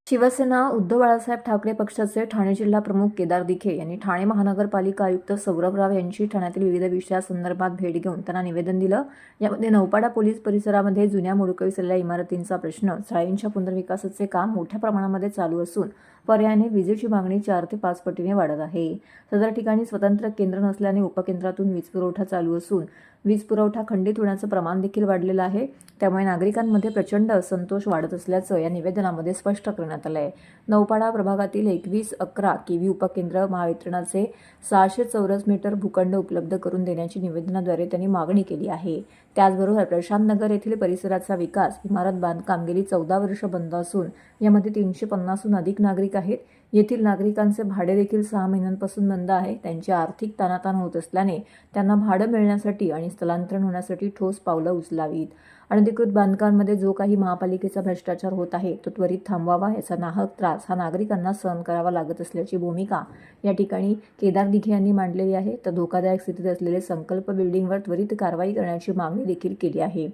शिवसेना उद्धव बाळासाहेब ठाकरे पक्षाचे ठाणे जिल्हा प्रमुख केदार दिघे यांनी ठाणे महानगरपालिका आयुक्त सौरभ राव यांची ठाण्यातील विविध विषयासंदर्भात भेट घेऊन त्यांना निवेदन दिलं। यामध्ये नौपाडा पोलीस परिसरामध्ये जुन्या मोडकळीसलेल्या इमारतींचा प्रश्न, शाळांच्या पुनर्विकासाचे काम मोठ्या प्रमाणामध्ये चालू असून पर्यायाने विजेची मागणी 4 ते 5 पटीने वाढत आहे। सदर ठिकाणी स्वतंत्र केंद्र नसल्याने उपकेंद्रातून वीज पुरवठा चालू असून वीज पुरवठा खंडित होण्याचं प्रमाण देखील वाढलेलं आहे। त्यामुळे नागरिकांमध्ये प्रचंड असंतोष वाढत असल्याचं या निवेदनामध्ये स्पष्ट करण्यात आलं आहे। नौपाडा प्रभागातील 2111 केव्ही उपकेंद्र महावितरणाचे 600 चौरस मीटर भूखंड उपलब्ध करून देण्याची निवेदनाद्वारे त्यांनी मागणी केली आहे। त्याचबरोबर प्रशांत नगर येथील परिसराचा विकास, इमारत बांधकाम गेली 14 वर्ष बंद असून यामध्ये 350हून अधिक नागरिक आहेत। येथील नागरिकांचे भाडे देखील 6 महिन्यांपासून बंद आहे। त्यांची आर्थिक ताणाताण होत असल्याने त्यांना भाडं मिळण्यासाठी आणि स्थलांतरण होण्यासाठी ठोस पावलं उचलावीत। अनधिकृत बांधकामांमध्ये जो काही महापालिकेचा भ्रष्टाचार होत आहे तो त्वरित थांबवावा। याचा नाहक त्रास हा नागरिकांना सहन करावा लागत असल्याची भूमिका या ठिकाणी केदार दिघे यांनी मांडलेली आहे। तर धोकादायक स्थितीत असलेले संकल्प बिल्डिंगवर त्वरित कारवाई करण्याची मागणी देखील केली आहे।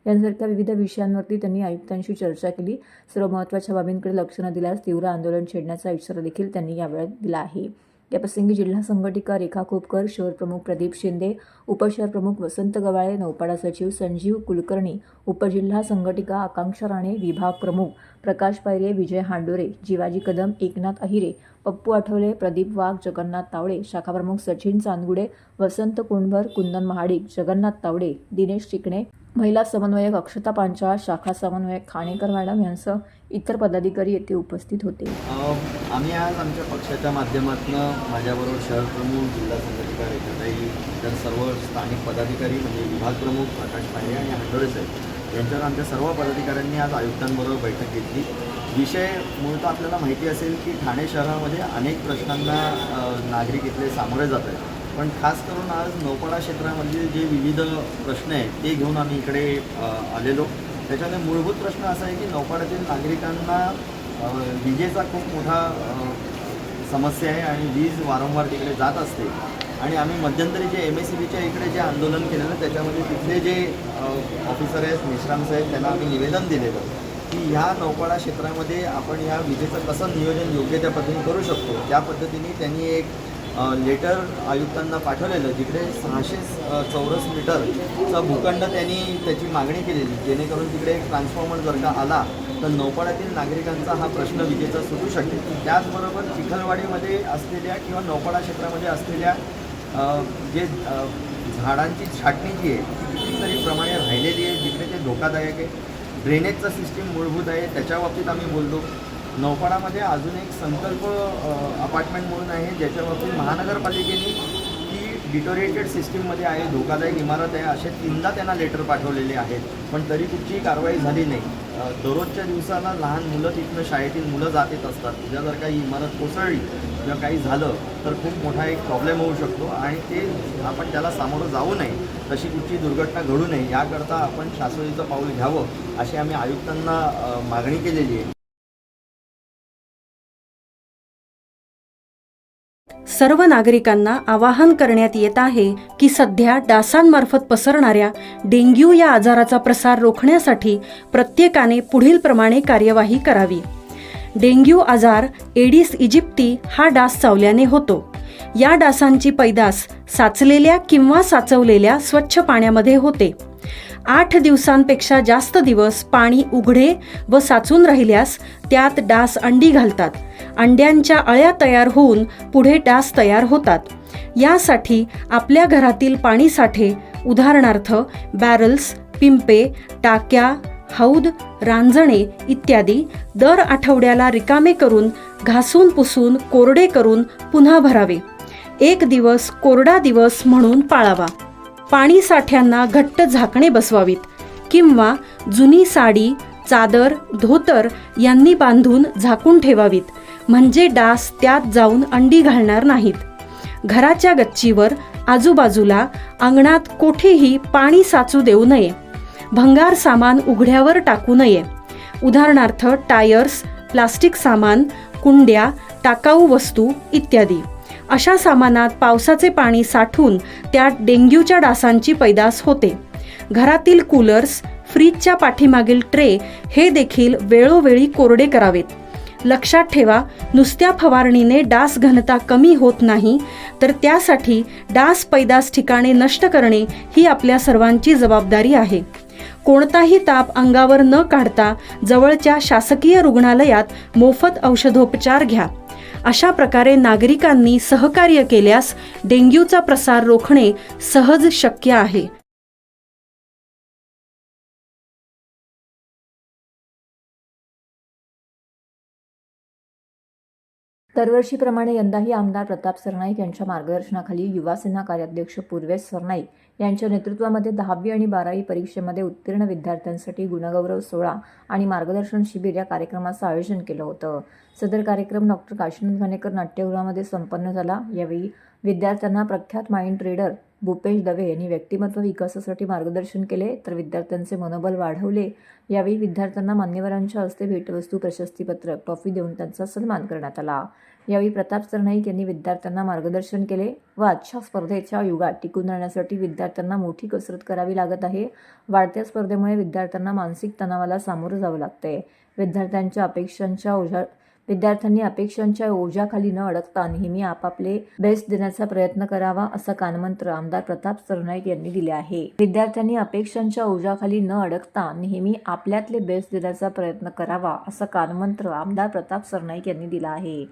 यांसारख्या विविध विषयांवरती त्यांनी आयुक्तांशी चर्चा केली। सर्व महत्त्वाच्या बाबींकडे लक्ष न दिल्यास तीव्र आंदोलन छेडण्याचा इशारा देखील त्यांनी यावेळी दिला आहे। याप्रसंगी जिल्हा संघटिका रेखा खोपकर, शहर प्रमुख प्रदीप शिंदे, उपशहर प्रमुख वसंत गवाळे, नौपाडा सचिव संजीव कुलकर्णी, उपजिल्हा संघटिका आकांक्षा राणे, विभाग प्रमुख प्रकाश पायरे, विजय हांडोरे, जीवाजी कदम, एकनाथ अहिरे, पप्पू आठवले, प्रदीप वाघ, जगन्नाथ तावडे, शाखा प्रमुख सचिन चांदगुडे, वसंत कुंडभर, कुंदन महाडिक, जगन्नाथ तावडे, दिनेश चिकणे, महिला समन्वयक अक्षता पांचाळ, शाखा समन्वयक खाणेकर मॅडम यांसह इतर पदाधिकारी येथे उपस्थित होते। आम्ही आज आमच्या पक्षाच्या माध्यमातून माझ्याबरोबर शहर प्रमुख, जिल्हा संघटिका रेखाताई, इतर सर्व स्थानिक पदाधिकारी म्हणजे विभाग प्रमुख प्रकाश पांडे आणि हांडोरे साहेब यांच्यावर आमच्या सर्व पदाधिकाऱ्यांनी आज आयुक्तांबरोबर बैठक घेतली। विषय मूळतः आपल्याला माहिती असेल की ठाणे शहरामध्ये अनेक प्रश्नांना नागरिक इथले सामोरे जात आहेत, पण खास करून आज नौपाडा क्षेत्रामधले जे विविध प्रश्न आहेत ते घेऊन आम्ही इकडे आलेलो। त्याच्यामध्ये मूलभूत प्रश्न असा आहे की नौपाड्यातील नागरिकांना विजेचा खूप मोठा समस्या आहे आणि वीज वारंवार तिकडे जात असते। आणि आम्ही मध्यंतरी जे MSEBच्या इकडे जे आंदोलन केलेलं त्याच्यामध्ये तिथले जे ऑफिसर आहेत, मिश्राम साहेब, त्यांना आम्ही निवेदन दिलेलं की ह्या नौपाडा क्षेत्रामध्ये आपण ह्या विजेचं कसं नियोजन योग्य त्या पद्धतीने करू शकतो। त्या पद्धतीने त्यांनी एक लेटर आयुक्तांना पाठवलेलं जिकडे 600 चौरस मीटरचा भूखंड त्यांनी त्याची मागणी केलेली, जेणेकरून तिकडे एक ट्रान्सफॉर्मर जर का आला तर नौपाड्यातील नागरिकांचा हा प्रश्न विजेचा सुटू शकेल। त्याचबरोबर चिखलवाडीमध्ये असलेल्या किंवा नौपाडा क्षेत्रामध्ये असलेल्या जे झाडांची छाटणी जी आहे ती कितीतरी प्रमाणे राहिलेली आहे, जिकडे ते धोकादायक आहे। ड्रेनेजचं सिस्टीम मूलभूत आहे, त्याच्या बाबतीत आम्ही बोललो। नौपाडामध्ये अजून एक संकल्प अपार्टमेंट म्हणून आहे, ज्याच्या बाबतीत महानगरपालिकेने ती डिटोरिएटेड सिस्टीममध्ये आहे, धोकादायक इमारत आहे, असे 3दा त्यांना लेटर पाठवलेले आहेत, पण तरी कुठचीही कारवाई झाली नाही। दररोजच्या दिवसाला लहान मुलं तिथनं शाळेतील मुलं जात येत असतात। उद्या जर काही इमारत कोसळली किंवा काही झालं तर खूप मोठा एक प्रॉब्लेम होऊ शकतो आणि ते आपण त्याला सामोरं जाऊ नये, तशी कुठची दुर्घटना घडू नये याकरता आपण शाश्वतीचं पाऊल घ्यावं अशी आम्ही आयुक्तांना मागणी केलेली आहे। सर्व नागरिकांना आवाहन करण्यात येत आहे की सध्या डासांमार्फत पसरणाऱ्या डेंग्यू या आजाराचा प्रसार रोखण्यासाठी प्रत्येकाने पुढील प्रमाणे कार्यवाही करावी। डेंग्यू आजार एडिस इजिप्ती हा डास चावल्याने होतो। या डासांची पैदास साचलेल्या किंवा साचवलेल्या स्वच्छ पाण्यामध्ये होते। 8 दिवसांपेक्षा जास्त दिवस पाणी उघडे व साचून राहिल्यास त्यात डास अंडी घालतात। अंड्यांच्या अळ्या तयार होऊन पुढे डास तयार होतात। यासाठी आपल्या घरातील पाणी साठे, उदाहरणार्थ बॅरल्स, पिंपे, टाक्या, हौद, रांजणे इत्यादी दर आठवड्याला रिकामे करून घासून पुसून कोरडे करून पुन्हा भरावे। 1 दिवस कोरडा दिवस म्हणून पाळावा। पाणी साठ्यांना घट्ट झाकणे बसवावीत किंवा जुनी साडी, चादर, धोतर यांनी बांधून झाकून ठेवावीत, म्हणजे डास त्यात जाऊन अंडी घालणार नाहीत। घराच्या गच्चीवर, आजूबाजूला, अंगणात कोठेही पाणी साचू देऊ नये। भंगार सामान उघड्यावर टाकू नये, उदाहरणार्थ टायर्स, प्लास्टिक सामान, कुंड्या, टाकाऊ वस्तू इत्यादी। अशा सामानात पावसाचे पाणी साठून त्यात डेंग्यूच्या डासांची पैदास होते। घरातील कूलर्स, फ्रीजच्या पाठीमागील ट्रे हे देखील वेळोवेळी कोरडे करावेत। लक्षात ठेवा, नुसत्या फवारणीने डास घनता कमी होत नाही, तर त्यासाठी डास पैदास ठिकाणे नष्ट करणे ही आपल्या सर्वांची जबाबदारी आहे. कोणताही ताप अंगावर न काढता जवळच्या शासकीय रुग्णालयात मोफत औषधोपचार घ्या. अशा प्रकारे नागरिकांनी सहकार्य केल्यास डेंग्यूचा प्रसार रोखणे सहज शक्य आहे. दरवर्षीप्रमाणे यंदाही आमदार प्रताप सरनाईक यांच्या मार्गदर्शनाखाली युवासेना कार्याध्यक्ष पूर्वेश सरनाईक यांच्या नेतृत्वामध्ये 10वी आणि 12वी परीक्षेमध्ये उत्तीर्ण विद्यार्थ्यांसाठी गुणगौरव सोहळा आणि मार्गदर्शन शिबिर या कार्यक्रमाचं आयोजन केलं होतं. सदर कार्यक्रम डॉक्टर काशीनाथ घाणेकर नाट्यगृहामध्ये संपन्न झाला. यावेळी विद्यार्थ्यांना प्रख्यात माइंड ट्रेडर भूपेश दवे यांनी व्यक्तिमत्व विकासासाठी मार्गदर्शन केले, तर विद्यार्थ्यांचे मनोबल वाढवले. यावेळी विद्यार्थ्यांना मान्यवरांच्या हस्ते भेटवस्तू, प्रशस्तीपत्र, ट्रॉफी देऊन त्यांचा सन्मान करण्यात आला. यावेळी प्रताप सरनाईक यांनी विद्यार्थ्यांना मार्गदर्शन केले व आजच्या स्पर्धेच्या युगात टिकून राहण्यासाठी विद्यार्थ्यांना मोठी कसरत करावी लागत आहे. वाढत्या स्पर्धेमुळे विद्यार्थ्यांना मानसिक तणावाला सामोरं जावं लागतंय. विद्यार्थ्यांनी अपेक्षांच्या ओझ्याखाली न अडकता नेहमी आपापले बेस्ट देण्याचा प्रयत्न करावा, असा कानमंत्र आमदार प्रताप सरनाईक यांनी दिले आहे. विद्यार्थ्यांनी अपेक्षांच्या ओझ्याखाली न अडकता नेहमी आपल्यातले बेस्ट देण्याचा प्रयत्न करावा, असा कानमंत्र आमदार प्रताप सरनाईक यांनी दिला आहे.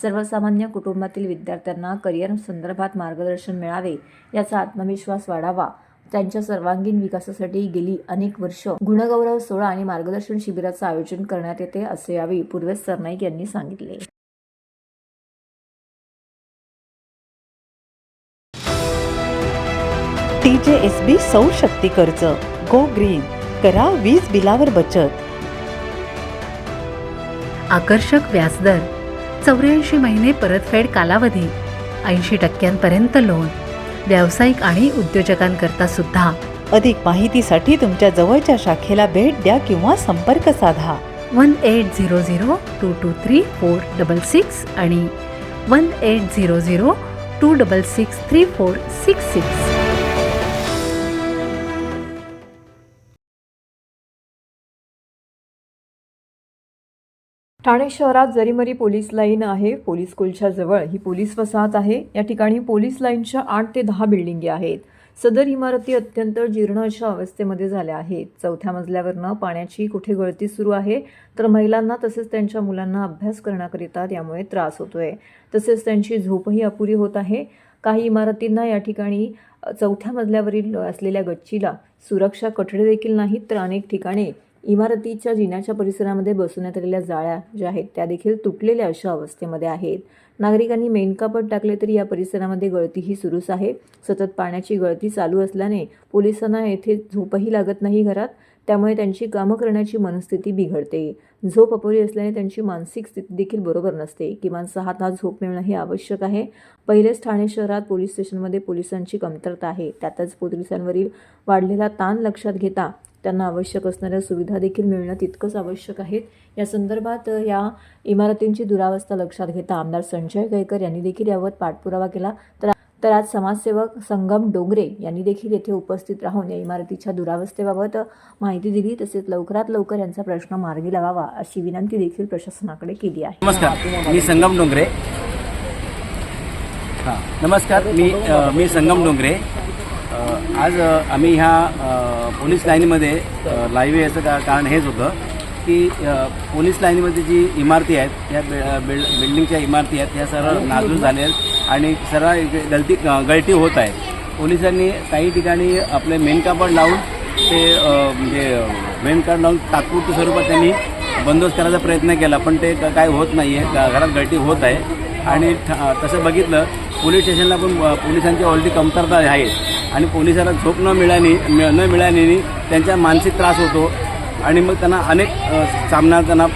सर्वसामान्य कुटुंबातील विद्यार्थ्यांना करिअर संदर्भात मार्गदर्शन मिळावे, याचा आत्मविश्वास वाढावा, त्यांच्या सर्वांगीण विकासासाठी गेली अनेक वर्ष गुणगौरव सोहळा आणि मार्गदर्शन शिबिराचं आयोजन करण्यात येते, असे यावेळी पूर्वेश सरनाईक यांनी सांगितले. TJSB सौर शक्ती कर्ज, गो ग्रीन, करा वीज बिलावर बचत. आकर्षक व्याजदर, 84 महिने परतफेड कालावधी, 80% लोन, व्यावसायिक आणि उद्योजकांकरता सुद्धा. अधिक माहितीसाठी तुमच्या जवळच्या शाखेला भेट द्या किंवा संपर्क साधा. 1800-223-466 आणि 1800-266-3466. ठाणे शहरात जरीमरी पोलीस लाईन आहे. पोलीस स्कूलच्या जवळ ही पोलीस वसाहत आहे. या ठिकाणी पोलीस लाईनच्या 8 ते 10 बिल्डिंगी आहेत. सदर इमारती अत्यंत जीर्ण अशा अवस्थेमध्ये झाल्या आहेत. 4थ्या मजल्यावरनं पाण्याची कुठे गळती सुरू आहे, तर महिलांना तसेच त्यांच्या मुलांना अभ्यास करण्याकरिता त्यामुळे त्रास होतोय. तसेच त्यांची झोपही अपुरी होत आहे. काही इमारतींना या ठिकाणी 4थ्या मजल्यावरील असलेल्या गच्चीला सुरक्षा कठडे देखील नाहीत, तर अनेक ठिकाणी इमारतीच्या जिन्याच्या परिसरामध्ये बसवण्यात आलेल्या जाळ्या ज्या आहेत त्या देखील तुटलेल्या अशा अवस्थेमध्ये आहेत. नागरिकांनी मेनकापड टाकले तरी या परिसरामध्ये गळतीही सुरूच आहे. सतत पाण्याची गळती चालू असल्याने पोलिसांना येथे झोपही लागत नाही घरात, त्यामुळे त्यांची कामं करण्याची मनस्थिती बिघडते. झोप अपुरी असल्याने त्यांची मानसिक स्थिती देखील बरोबर नसते. किमान 6 तास झोप मिळणं हे आवश्यक आहे. पहिलेच ठाणे शहरात पोलीस स्टेशनमध्ये पोलिसांची कमतरता आहे. त्यातच पोलिसांवरील वाढलेला ताण लक्षात घेता त्यांना आवश्यक असणाऱ्या सुविधा देखील मिळणं तितकंच आवश्यक आहेत. या संदर्भात या इमारतींची दुरावस्था लक्षात घेता आमदार संजय गयकर यांनी देखील यावर पाठपुरावा केला. तर आज समाजसेवक संगम डोंगरे यांनी देखील येथे उपस्थित राहून या इमारतीच्या दुरावस्थेबाबत माहिती दिली. तसेच लवकरात लवकर यांचा प्रश्न मार्गी लावावा अशी विनंती देखील प्रशासनाकडे केली आहे. नमस्कार, मी संगम डोंगरे. मी संगम डोंगरे. आज आम्ही ह्या पोलीस लाईनमध्ये लाईव्ह याचं कारण हेच होतं की पोलीस लाईनमध्ये जी इमारती आहेत या बिल्डिंगच्या इमारती आहेत ह्या सर्व नाजूक झाल्या आहेत आणि सर्व गळती होत आहे. पोलिसांनी काही ठिकाणी आपले मेनकापड लावून ते मेनकापड लावून तात्पुरत्या स्वरूपात त्यांनी बंदोबस्त करायचा प्रयत्न केला, पण ते काय होत नाही आहे. घरात गळती होत आहे. आणि तसं बघितलं पोलीस स्टेशनला पण पोलिसांची ऑलरेडी कमतरता आहे आणि पोलिसांना झोप न मिळाल्याने त्यांचा मानसिक त्रास होतो आणि मग त्यांना अनेक सामना त्यांना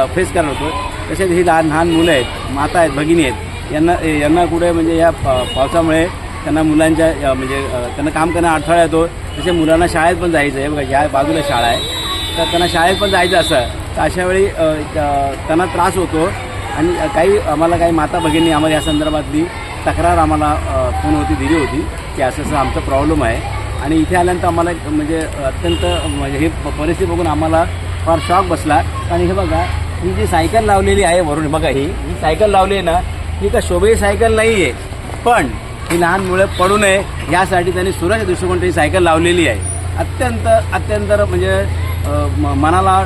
फेस करायला होतो. तसेच ही लहान मुलं आहेत, माता आहेत, भगिनी आहेत, यांना कुठे म्हणजे या पावसामुळे त्यांना मुलांच्या म्हणजे त्यांना काम करण्यात अडथळा येतो. तसे मुलांना शाळेत पण जायचं आहे. बघा या बाजूला शाळा आहे, तर त्यांना शाळेत पण जायचं असं, तर अशा वेळी त्यांना त्रास होतो. आणि आम्हाला काही माता भगिनी आम्हाला या संदर्भातली तक्रार आम्हाला फोनवरती दिली होती की असं आमचा प्रॉब्लेम आहे. आणि इथे आल्यानंतर आम्हाला म्हणजे अत्यंत म्हणजे हे परिस्थिती बघून आम्हाला फार शॉक बसला. आणि हे बघा ही जी सायकल लावलेली आहे वरून बघा, ही सायकल लावली आहे ना, ही का शोभेची सायकल नाही आहे, पण ही लहान मुलं पडू नये यासाठी त्यांनी सुरक्षा दृष्टिकोन ही सायकल लावलेली आहे. अत्यंत म्हणजे मनाला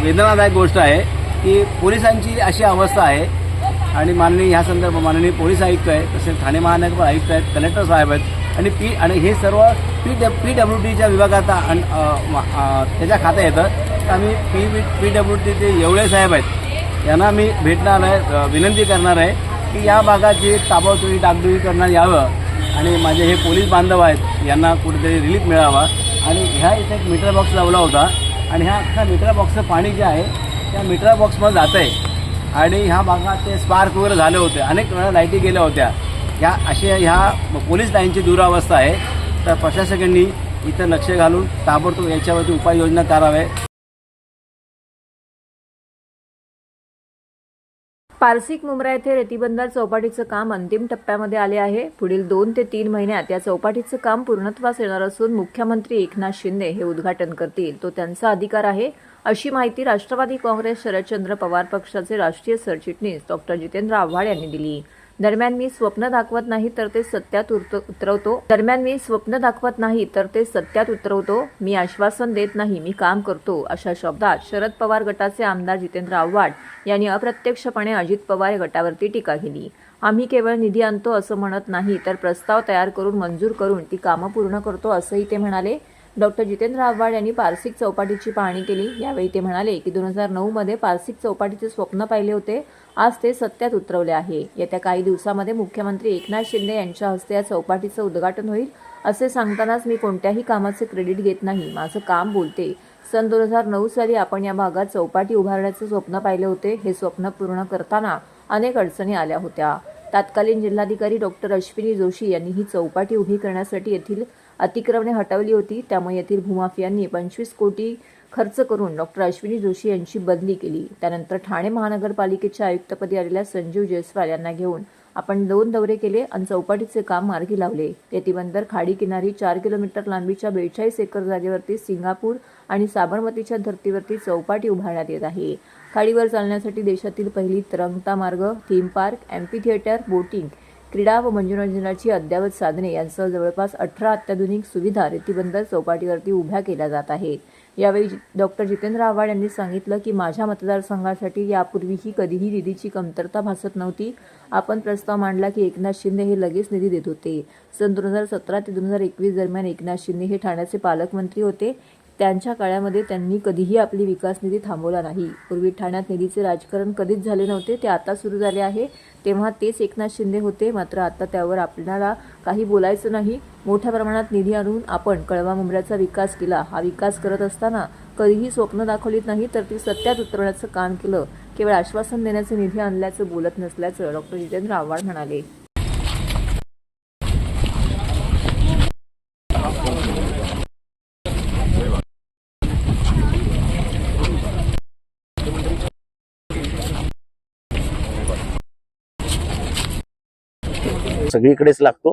वेदनादायक गोष्ट आहे की पोलिसांची अशी अवस्था आहे. आणि माननीय ह्या संदर्भात माननीय पोलीस आयुक्त आहे, तसेच ठाणे महानगर आयुक्त आहेत, कलेक्टर साहेब आहेत आणि हे सर्व PWDच्या विभागात त्याच्या खात्यात येतं. तर आम्ही PWDचे येवळे साहेब आहेत यांना मी भेटणार आहे, विनंती करणार आहे की या भागाची ताबडतोब डागडुजी करण्यात यावं आणि माझे हे पोलीस बांधव आहेत यांना कुठेतरी रिलीफ मिळावा. आणि ह्या इथे एक मीटर बॉक्स लावला होता आणि ह्या अख्खा मीटर बॉक्सचं पाणी जे आहे त्या मीटर बॉक्समध्ये जातं आहे आणि ह्या भागात ते स्पार्क वगैरे झाले होते, अनेक वेळा लाईटी गेल्या होत्या. ह्या पोलीस लाईनची दुरावस्था आहे. तर प्रशासकांनी इथं लक्ष घालून ताबडतोब याच्यावरती उपाययोजना करावे. पारसिक मुंब्रा येथे रेतीबंदर चौपाटीचं काम अंतिम टप्प्यामध्ये आले आहे. पुढील 2 ते 3 महिन्यात या चौपाटीचं काम पूर्णत्वास येणार असून मुख्यमंत्री एकनाथ शिंदे हे उद्घाटन करतील. तो त्यांचा अधिकार आहे, अशी माहिती राष्ट्रवादी काँग्रेस शरदचंद्र पवार पक्षाचे राष्ट्रीय सरचिटणीस डॉक्टर जितेंद्र आव्हाड यांनी दिली. दरम्यान मी स्वप्न दाखवत नाही तर ते सत्यात उतरवतो. मी आश्वासन देत नाही, मी काम करतो, अशा शब्दात शरद पवार गटाचे आमदार जितेंद्र आव्हाड यांनी अप्रत्यक्षपणे अजित पवार या गटावरती टीका केली. आम्ही केवळ निधी आणतो असं म्हणत नाही, तर प्रस्ताव तयार करून मंजूर करून ती कामं पूर्ण करतो, असंही ते म्हणाले. डॉक्टर जितेंद्र आव्हाड यांनी पारसिक चौपाटीची पाहणी केली. यावेळी ते म्हणाले की 2009 मध्ये पारसिक चौपाटीचे स्वप्न पाहिले होते, आज ते सत्यात उतरवले आहे. येत्या काही दिवसामध्ये मुख्यमंत्री एकनाथ शिंदे यांच्या हस्ते या चौपाटीचं उद्घाटन होईल. असे सांगतानाच मी कोणत्याही कामाचे क्रेडिट घेत नाही, माझं काम बोलते. सन 2009 साली आपण या भागात चौपाटी उभारण्याचे स्वप्न पाहिले होते. हे स्वप्न पूर्ण करताना अनेक अडचणी आल्या होत्या. तत्कालीन जिल्हाधिकारी डॉक्टर अश्विनी जोशी यांनी ही चौपाटी उभी करण्यासाठी येथील अतिक्रमणे हटवली होती. त्यामुळे येथील भूमाफियांनी 25 कोटी खर्च करून डॉक्टर अश्विनी जोशी यांची बदली केली. त्यानंतर ठाणे महानगरपालिकेच्या आयुक्तपदी आलेल्या संजीव जयस्वाल यांना घेऊन आपण 2 दौरे केले आणि चौपाटीचे काम मार्गी लावले. रेतीबंदर खाडी किनारी 4 किलोमीटर लांबीच्या 42 एकर जागेवरती सिंगापूर आणि साबरमतीच्या धर्तीवरती चौपाटी उभारण्यात येत आहे. खाडीवर चालण्यासाठी देशातील पहिली तरंगता मार्ग, theme park, amphi theatre, boating, क्रीडा व मनोरंजनाची अद्ययावत साधने यांसह जवळपास 18 अत्याधुनिक सुविधा रेतीबंदर चौपाटीवरती उभ्या केल्या जात आहेत. यावेळी डॉक्टर जितेंद्र आव्हाड यांनी सांगितलं की माझ्या मतदारसंघासाठी यापूर्वीही कधीही निधीची कमतरता भासत नव्हती. आपण प्रस्ताव मांडला की एकनाथ शिंदे हे लगेच निधी देत होते. सन 2017 ते 2021 दरम्यान एकनाथ शिंदे हे ठाण्याचे पालकमंत्री होते. त्यांच्या काळामध्ये त्यांनी कधीही आपली विकास निधी थांबवला नाही. पूर्वी ठाण्यात निधीचे राजकारण कधीच झाले नव्हते, ते आता सुरू झाले आहे. तेव्हा तेच एकनाथ शिंदे होते, मात्र आता त्यावर आपल्याला काही बोलायचं नाही. मोठ्या प्रमाणात निधी आणून आपण कळवा मुंब्र्याचा विकास केला. हा विकास करत असताना कधीही स्वप्न दाखवलीत नाही, तर ती सत्यात उतरवण्याचं काम केलं. केवळ आश्वासन देण्याचे निधी आणल्याचं बोलत नसल्याचं डॉक्टर जितेंद्र आव्हाड म्हणाले. सगळीकडेच लागतो,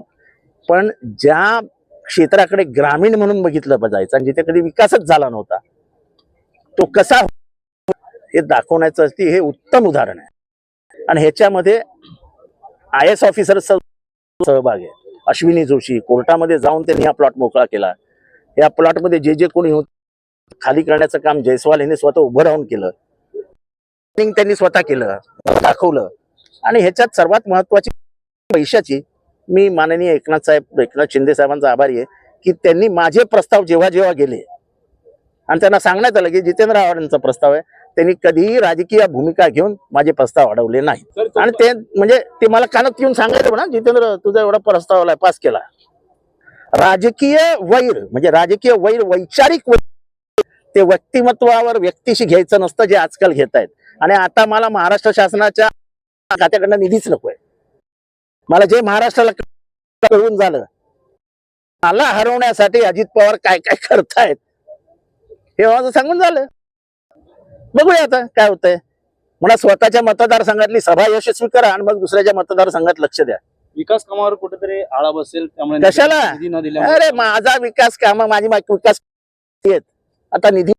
पण ज्या क्षेत्राकडे ग्रामीण म्हणून बघितलं जायचं आणि जिथे कधी विकासच झाला नव्हता तो कसा हे दाखवण्याचं असते, हे उत्तम उदाहरण आहे. आणि ह्याच्यामध्ये IAS ऑफिसर सहभाग आहे. अश्विनी जोशी कोर्टामध्ये जाऊन त्यांनी हा प्लॉट मोकळा केला. या प्लॉटमध्ये जे कोणी होत खाली करण्याचं काम जयस्वाल यांनी स्वतः उभं राहून केलं. त्यांनी स्वतः केलं, दाखवलं. आणि ह्याच्यात सर्वात महत्वाची पैशाची मी माननीय एकनाथ शिंदे साहेबांचा आभारी आहे की त्यांनी माझे प्रस्ताव जेव्हा गेले आणि त्यांना सांगण्यात आलं की जितेंद्र आव्हाडांचा प्रस्ताव आहे, त्यांनी कधीही राजकीय भूमिका घेऊन माझे प्रस्ताव अडवले नाही. आणि ते म्हणजे ते मला कानात येऊन सांगायचं म्हणा, जितेंद्र तुझा एवढा प्रस्ताव पास केला. राजकीय वैर वैचारिक ते व्यक्तिमत्वावर व्यक्तीशी घ्यायचं नसतं, जे आजकाल घेत आहेत. आणि आता मला महाराष्ट्र शासनाच्या खात्याकडनं निधीच नकोय. मला जे महाराष्ट्राला कळून झालं, मला हरवण्यासाठी अजित पवार काय काय करतायत हे माझं सांगून झालं. बघूया आता काय होतंय. मला स्वतःच्या मतदारसंघातली सभा यशस्वी करा आणि मग दुसऱ्याच्या मतदारसंघात लक्ष द्या. विकास कामावर कुठेतरी आळा बसेल, त्यामुळे कशाला? निधी न दिल्यामुळे अरे माझा विकास काम, माझी विकास आता निधी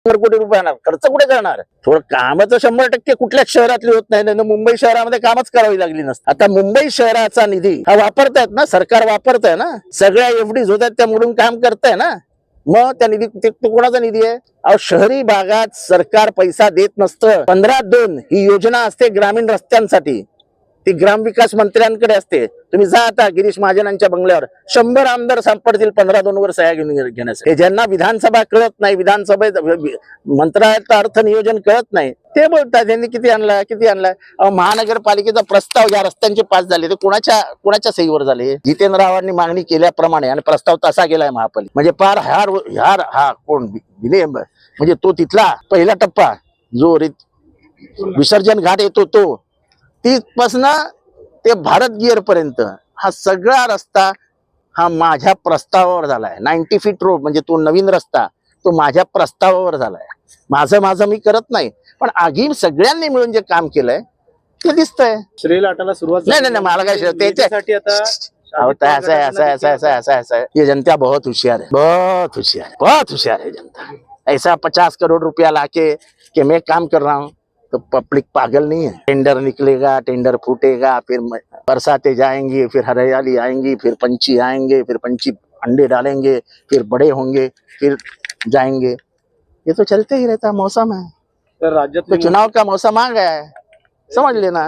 कोटी रुपये आणणार, खर्च कुठे करणार? थोडं कामाचं 100% कुठल्याच शहरातली होत नाही ना, मुंबई शहरामध्ये कामच करावी लागली नसतं. आता मुंबई शहराचा निधी हा वापरतायत ना, सरकार वापरतंय ना, सगळ्या एफडीज होत आहेत त्या म्हणून काम करताय ना. मग त्या निधी तो कोणाचा निधी आहे? अहो, शहरी भागात सरकार पैसा देत नसतं. 15-2 ही योजना असते ग्रामीण रस्त्यांसाठी, ती ग्रामविकास मंत्र्यांकडे असते. तुम्ही जा आता गिरीश महाजनांच्या बंगल्यावर 100 आमदार सापडतील 15-2 वर सह्या घेण्यासाठी. हे ज्यांना विधानसभा कळत नाही, विधानसभेत मंत्रालयाचं अर्थ नियोजन कळत नाही, ते बोलतात यांनी किती आणलाय किती आणलाय. महानगरपालिकेचा प्रस्ताव या रस्त्यांचे पास झाले ते कोणाच्या सहीवर झाले? जितेंद्र आव्हाडांनी मागणी केल्याप्रमाणे आणि प्रस्ताव तसा गेलाय महापालिका. म्हणजे पार हा कोण दिले म्हणजे तो तिथला पहिला टप्पा जो विसर्जन घाट येतो तो तिथपासनं ते भारत गिअर पर्यंत हा सगळा रस्ता हा माझ्या प्रस्तावावर झालाय. 90 फीट रोड म्हणजे तो नवीन रस्ता तो माझ्या प्रस्तावावर झालाय. माझं मी करत नाही, पण आगी सगळ्यांनी मिळून जे काम केलंय ते दिसतंय. श्रेय लाटाला सुरुवात नाही मला काय त्याच्यासाठी आता ऐसा ये जनता बहुत होशियार है, बहुत होशियार है जनता. ऐसा 50 करोड़ रुपया लाके कि मैं काम कर रहा हूँ तो पब्लिक पागल नहीं है. टेंडर निकलेगा, टेंडर फूटेगा, फिर बरसातें जाएंगी, फिर हरियाली आएंगी, फिर पंछी आएंगे, फिर पंछी अंडे डालेंगे, फिर बड़े होंगे, फिर जाएंगे. ये तो चलते ही रहता, मौसम है. तर राज्यात तो चुनाव का मौसम आ गया है, समझ लेना.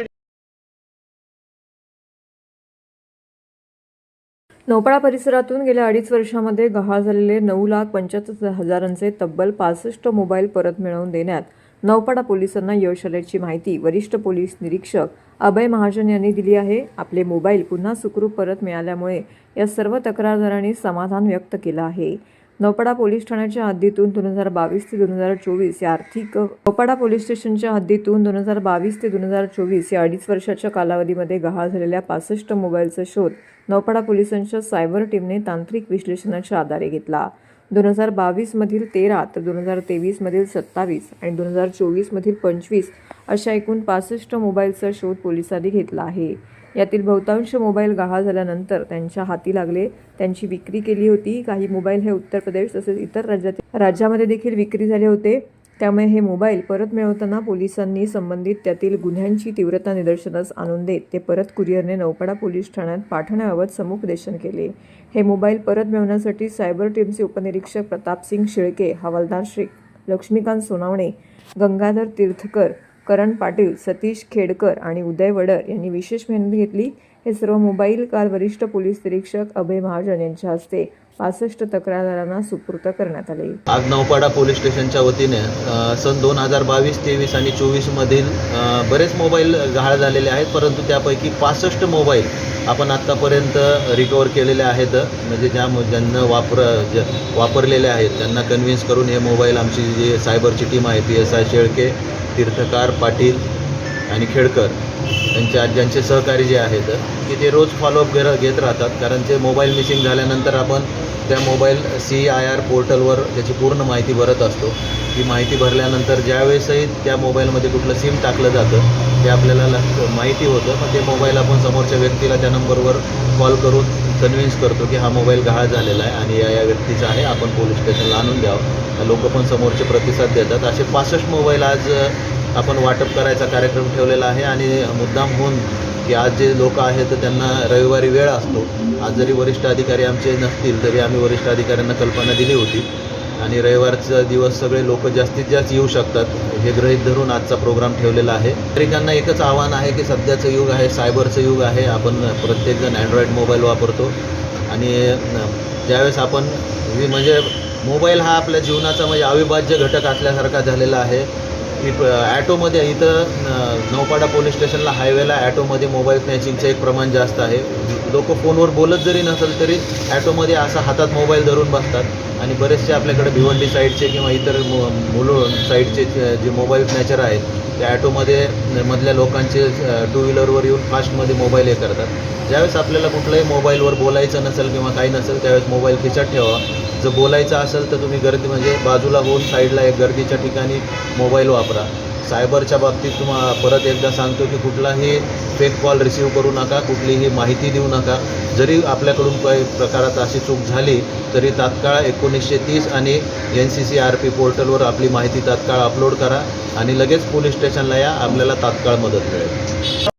नौपाडा परिसरातून गेल्या 2.5 वर्षामध्ये गहाळ झालेले 9,75,000चे तब्बल 65 मोबाईल परत मिळवून देण्यात नौपाडा पोलिसांना यश आल्याची माहिती वरिष्ठ पोलीस निरीक्षक अभय महाजन यांनी दिली आहे. आपले मोबाईल पुन्हा सुखरूप परत मिळाल्यामुळे या सर्व तक्रारदारांनी समाधान व्यक्त केलं आहे. नौपाडा पोलीस ठाण्याच्या हद्दीतून 2022 ते 2024 या आर्थिक नौपाडा पोलीस स्टेशनच्या हद्दीतून 2022 ते 2024 या 2.5 वर्षाच्या कालावधीमध्ये गहाळ झालेल्या 65 मोबाईलचा शोध नौपाडा पोलिसांच्या सायबर टीमने तांत्रिक विश्लेषणाच्या आधारे घेतला. 2022 मधील 13 तर 2023 मधील 27 आणि 2024 मधील 25 अशा एकूण 65 मोबाईलचा शोध पोलिसांनी घेतला आहे. यातील बहुतांश मोबाईल गहाळ झाल्यानंतर त्यांच्या हाती लागले, त्यांची विक्री केली होती. काही मोबाईल हे उत्तर प्रदेश तसेच इतर राज्यामध्ये देखील विक्री झाले होते. त्यामुळे हे मोबाईल परत मिळवताना पोलिसांनी संबंधित त्यातील गुन्ह्यांची तीव्रता निदर्शनास आणून देत ते परत कुरिअरने नौपाडा पोलीस ठाण्यात पाठवण्याबाबत समुपदेशन केले. हे मोबाईल परत मिळवण्यासाठी सायबर टीमचे उपनिरीक्षक प्रतापसिंग शिळके, हवालदार श्री लक्ष्मीकांत सोनावणे, गंगाधर तीर्थकर, करण पाटील, सतीश खेडकर आणि उदय वडर यांनी विशेष मेहनत घेतली. हे सर्व मोबाईल काल वरिष्ठ पोलीस निरीक्षक अभय महाजन यांच्या हस्ते 65 तक्रारदारांना सुपूर्द करण्यात आले. आज नौपाडा पोलीस स्टेशनच्या वतीने सन 2022, 23 आणि 24 मधील बरेच मोबाईल गहाळ झालेले आहेत, परंतु त्यापैकी 65 मोबाईल आपण आत्तापर्यंत रिकवर केलेले आहेत. म्हणजे ज्यांना वापरलेले आहेत त्यांना कन्व्हिन्स करून हे मोबाईल आमची जी सायबरची टीम आहे PSI शेळके, तीर्थकार, पाटील आणि खेडकर ज्यांचे सहकारी जे आहेत की ते रोज फॉलोअप घेत राहतात. कारण ते मोबाईल मिसिंग झाल्यानंतर आपण त्या मोबाईल CIR पोर्टलवर त्याची पूर्ण माहिती भरत असतो. ती माहिती भरल्यानंतर ज्यावेळेसही त्या मोबाईलमध्ये कुठलं सिम टाकलं जातं ते आपल्याला माहिती होतं. मग ते मोबाईल आपण समोरच्या व्यक्तीला त्या नंबरवर कॉल करून कन्व्हिन्स करतो की हा मोबाईल गहाळ झालेला आहे आणि या व्यक्तीचा आहे, आपण पोलीस स्टेशनला आणून द्यावं. लोक पण समोरचे प्रतिसाद देतात. असे 65 मोबाईल आज आपण वाटप करायचा कार्यक्रम ठेवलेला आहे. आणि मुद्दाम होऊन की आज जे लोक आहेत त्यांना रविवारी वेळ असतो. आज जरी वरिष्ठ अधिकारी आमचे नसतील तरी आम्ही वरिष्ठ अधिकाऱ्यांना कल्पना दिली होती आणि रविवारचा दिवस सगळे लोक जास्तीत जास्त येऊ शकतात हे गृहीत धरून आजचा प्रोग्राम ठेवलेला आहे. नागरिकांना एकच आव्हान आहे की सध्याचं युग आहे, सायबरचं युग आहे. आपण प्रत्येकजण अँड्रॉईड मोबाईल वापरतो आणि ज्यावेळेस आपण म्हणजे मोबाईल हा आपल्या जीवनाचा म्हणजे अविभाज्य घटक असल्यासारखा झालेला आहे. की ॲटोमध्ये इथं नौपाडा पोलीस स्टेशनला हायवेला ॲटोमध्ये मोबाईल स्नॅचिंगचं एक प्रमाण जास्त आहे. लोक फोनवर बोलत जरी नसेल तरी ॲटोमध्ये असा हातात मोबाईल धरून बसतात आणि बरेचसे आपल्याकडे भिवंडी साईडचे किंवा इतर मुलं साईडचे जे मोबाईल स्नॅचर आहेत त्या ॲटोमध्ये मधल्या लोकांचे 2 व्हीलरवर येऊन फास्टमध्ये मोबाईल हे करतात. ज्यावेळेस आपल्याला कुठल्याही मोबाईलवर बोलायचं नसेल किंवा काही नसेल त्यावेळेस मोबाईल खिशात ठेवा जर बोलायचं असेल तर तुम्ही गर्दी म्हणजे बाजूला होऊन साईडला एक गर्दीच्या ठिकाणी मोबाईल वापरा. सायबरच्या बाबतीत तुम्हाला परत एकदा सांगतो की कुठलाही फेक कॉल रिसीव्ह करू नका, कुठलीही माहिती देऊ नका. जरी आपल्याकडून काही प्रकारात अशी चूक झाली तरी तात्काळ 1930 आणि NCCRP पोर्टलवर आपली माहिती तात्काळ अपलोड करा आणि लगेच पोलीस स्टेशनला या, आपल्याला तात्काळ मदत मिळेल.